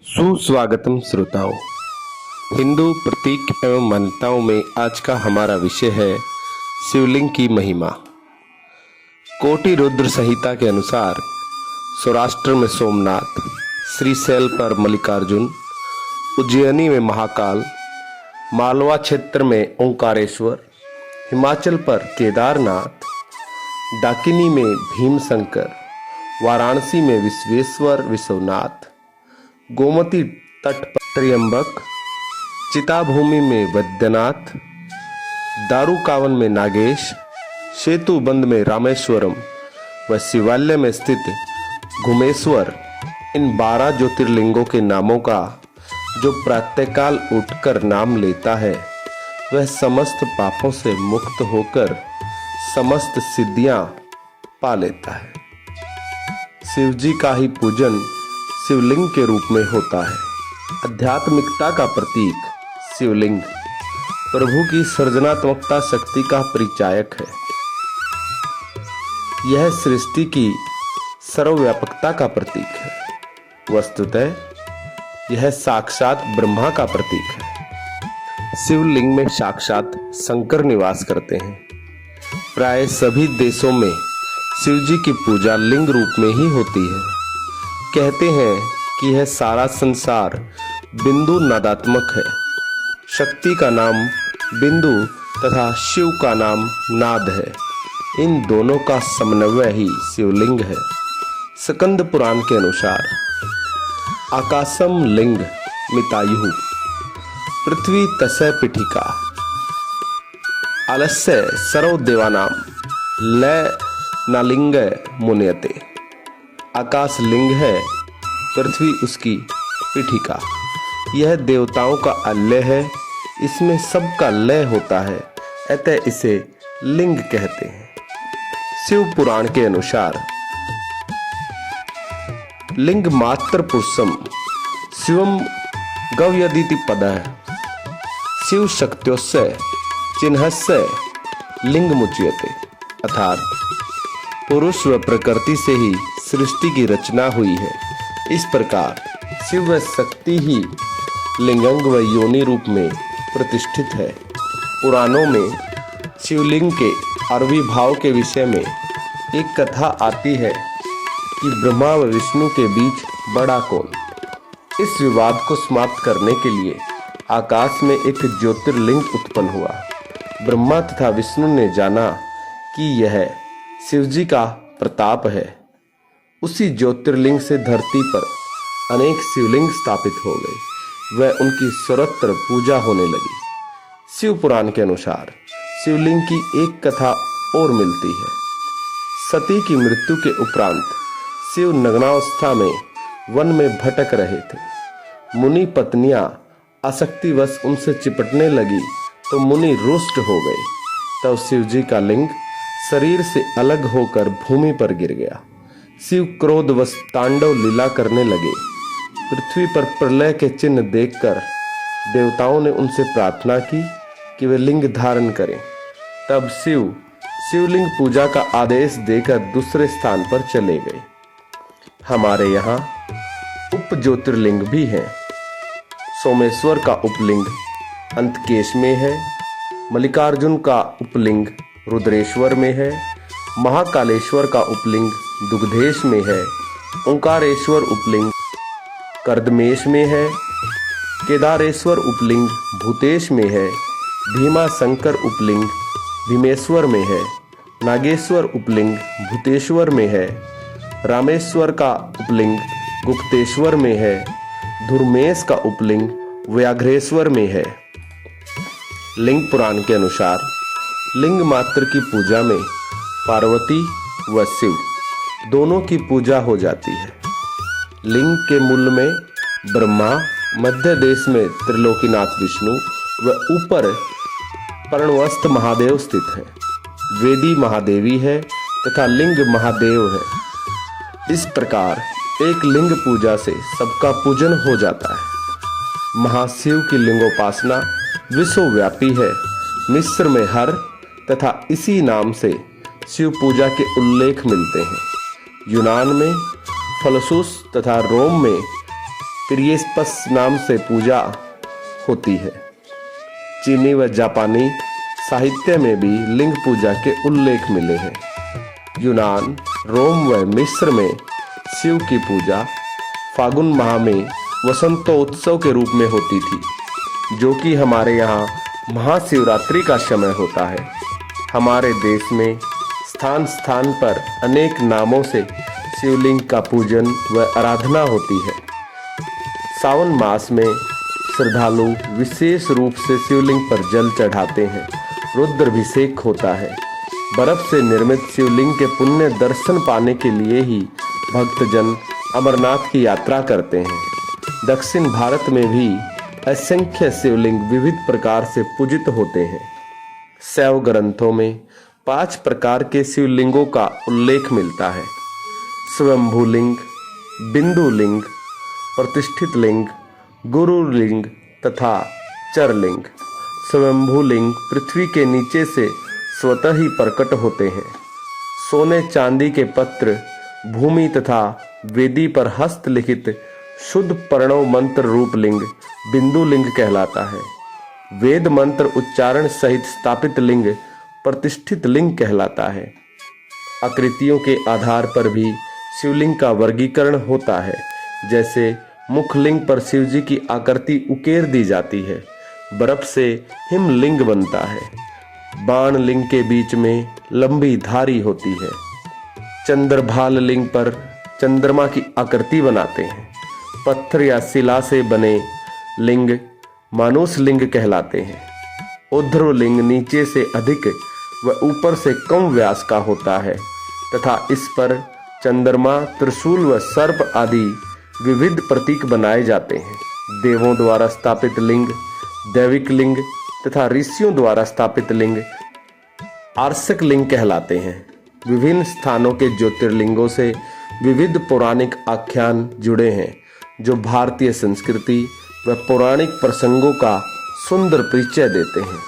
सुस्वागतम श्रोताओं। हिंदू प्रतीक एवं मान्यताओं में आज का हमारा विषय है शिवलिंग की महिमा। कोटि रुद्र संहिता के अनुसार सौराष्ट्र में सोमनाथ, श्रीशैल पर मल्लिकार्जुन, उज्जैनी में महाकाल, मालवा क्षेत्र में ओंकारेश्वर, हिमाचल पर केदारनाथ, डाकिनी में भीमशंकर, वाराणसी में विश्वेश्वर विश्वनाथ, गोमती तट पर त्र्यंबक, चिताभूमि में वैद्यनाथ, दारुकावन में नागेश, सेतुबंद में रामेश्वरम व शिवालय में स्थित घुमेश्वर, इन 12 ज्योतिर्लिंगों के नामों का जो प्रातःकाल उठकर नाम लेता है वह समस्त पापों से मुक्त होकर समस्त सिद्धियां पा लेता है। शिव जी का ही पूजन शिवलिंग के रूप में होता है। आध्यात्मिकता का प्रतीक शिवलिंग प्रभु की सृजनात्मकता शक्ति का परिचायक है। यह सृष्टि की सर्वव्यापकता का प्रतीक है। वस्तुतः यह साक्षात ब्रह्मा का प्रतीक है। शिवलिंग में साक्षात शंकर निवास करते हैं। प्राय सभी देशों में शिव जी की पूजा लिंग रूप में ही होती है। कहते हैं कि यह सारा संसार बिंदु नादात्मक है। शक्ति का नाम बिंदु तथा शिव का नाम नाद है। इन दोनों का समन्वय ही शिवलिंग है। स्कंद पुराण के अनुसार आकाशम लिंग मितायुः पृथ्वी तस्य पीठिका आलस्य सर्व देवानाम लय नालिंग मुन्यते। आकाश लिंग है, पृथ्वी उसकी पीठिका। यह देवताओं का अल्लय है, इसमें सबका लय होता है, अतः इसे लिंग कहते हैं। शिव पुराण के अनुसार लिंग मात्र पुरुषम शिवम गव्यदिति पदः शिव शक्त्योस्य चिन्हस्य लिंग मुच्यते। अर्थात पुरुष व प्रकृति से ही सृष्टि की रचना हुई है। इस प्रकार शिव व शक्ति ही लिंगांग व योनि रूप में प्रतिष्ठित है। पुराणों में शिवलिंग के आविर्भाव के विषय में एक कथा आती है कि ब्रह्मा व विष्णु के बीच बड़ा कौन। इस विवाद को समाप्त करने के लिए आकाश में एक ज्योतिर्लिंग उत्पन्न हुआ। ब्रह्मा तथा विष्णु ने जाना कि यह शिवजी का प्रताप है। उसी ज्योतिर्लिंग से धरती पर अनेक शिवलिंग स्थापित हो गए। वह उनकी सर्वत्र पूजा होने लगी। शिव पुराण के अनुसार शिवलिंग की एक कथा और मिलती है। सती की मृत्यु के उपरांत शिव नग्नावस्था में वन में भटक रहे थे। मुनि पत्नियां आसक्तिवश उनसे चिपटने लगी तो मुनि रुष्ट हो गए। तब शिवजी का लिंग शरीर से अलग होकर भूमि पर गिर गया। शिव क्रोधवश तांडव लीला करने लगे। पृथ्वी पर प्रलय के चिन्ह देखकर देवताओं ने उनसे प्रार्थना की कि वे लिंग धारण करें। तब शिव शिवलिंग पूजा का आदेश देकर दूसरे स्थान पर चले गए। हमारे यहाँ उप ज्योतिर्लिंग भी हैं। सोमेश्वर का उपलिंग अंतकेश में है। मल्लिकार्जुन का उपलिंग रुद्रेश्वर में है। महाकालेश्वर का उपलिंग दुग्धेश में है। ओंकारेश्वर उपलिंग कर्दमेश में है। केदारेश्वर उपलिंग भूतेश में है। भीमाशंकर उपलिंग भीमेश्वर में है। नागेश्वर उपलिंग भूतेश्वर में है। रामेश्वर का उपलिंग गुप्तेश्वर में है। धुर्मेश का उपलिंग व्याघ्रेश्वर में है। लिंग पुराण के अनुसार लिंग मात्र की पूजा में पार्वती व शिव दोनों की पूजा हो जाती है। लिंग के मूल में ब्रह्मा, मध्य देश में त्रिलोकीनाथ विष्णु व ऊपर पर्णवस्थ महादेव स्थित है। वेदी महादेवी है तथा लिंग महादेव है। इस प्रकार एक लिंग पूजा से सबका पूजन हो जाता है। महाशिव की लिंगोपासना विश्वव्यापी है। मिस्र में हर तथा इसी नाम से शिव पूजा के उल्लेख मिलते हैं। यूनान में फलसूस तथा रोम में प्रियस्पस नाम से पूजा होती है। चीनी व जापानी साहित्य में भी लिंग पूजा के उल्लेख मिले हैं। यूनान, रोम व मिस्र में शिव की पूजा फागुन माह में वसंतोत्सव के रूप में होती थी, जो कि हमारे यहाँ महाशिवरात्रि का समय होता है। हमारे देश में स्थान स्थान पर अनेक नामों से शिवलिंग का पूजन व आराधना होती है। सावन मास में श्रद्धालु विशेष रूप से शिवलिंग पर जल चढ़ाते हैं। रुद्राभिषेक होता है। बर्फ से निर्मित शिवलिंग के पुण्य दर्शन पाने के लिए ही भक्तजन अमरनाथ की यात्रा करते हैं। दक्षिण भारत में भी असंख्य शिवलिंग विविध प्रकार से पूजित होते हैं। शैव ग्रंथों में 5 प्रकार के शिवलिंगों का उल्लेख मिलता है: स्वयंभू लिंग, बिंदु लिंग, प्रतिष्ठित लिंग, गुरु लिंग तथा चरलिंग। स्वयंभू लिंग पृथ्वी के नीचे से स्वतः ही प्रकट होते हैं। सोने चांदी के पत्र, भूमि तथा वेदी पर हस्तलिखित शुद्ध प्रणव मंत्र रूप लिंग बिंदु लिंग कहलाता है। वेद मंत्र उच्चारण सहित स्थापित लिंग प्रतिष्ठित लिंग कहलाता है। आकृतियों के आधार पर भी शिवलिंग का वर्गीकरण होता है। जैसे मुखलिंग पर शिवजी की आकृति उकेर दी जाती है। बर्फ से हिमलिंग बनता है। बाण लिंग के बीच में लंबी धारी होती है। चंद्रभाल लिंग पर चंद्रमा की आकृति बनाते हैं। पत्थर या शिला से बने लिंग मानुष लिंग कहलाते हैं। ऊर्ध्व लिंग नीचे से अधिक व ऊपर से कम व्यास का होता है तथा इस पर चंद्रमा, त्रिशूल व सर्प आदि विविध प्रतीक बनाए जाते हैं। देवों द्वारा स्थापित लिंग दैविक लिंग तथा ऋषियों द्वारा स्थापित लिंग आर्षक लिंग कहलाते हैं। विभिन्न स्थानों के ज्योतिर्लिंगों से विविध पौराणिक आख्यान जुड़े हैं, जो भारतीय संस्कृति व पौराणिक प्रसंगों का सुंदर परिचय देते हैं।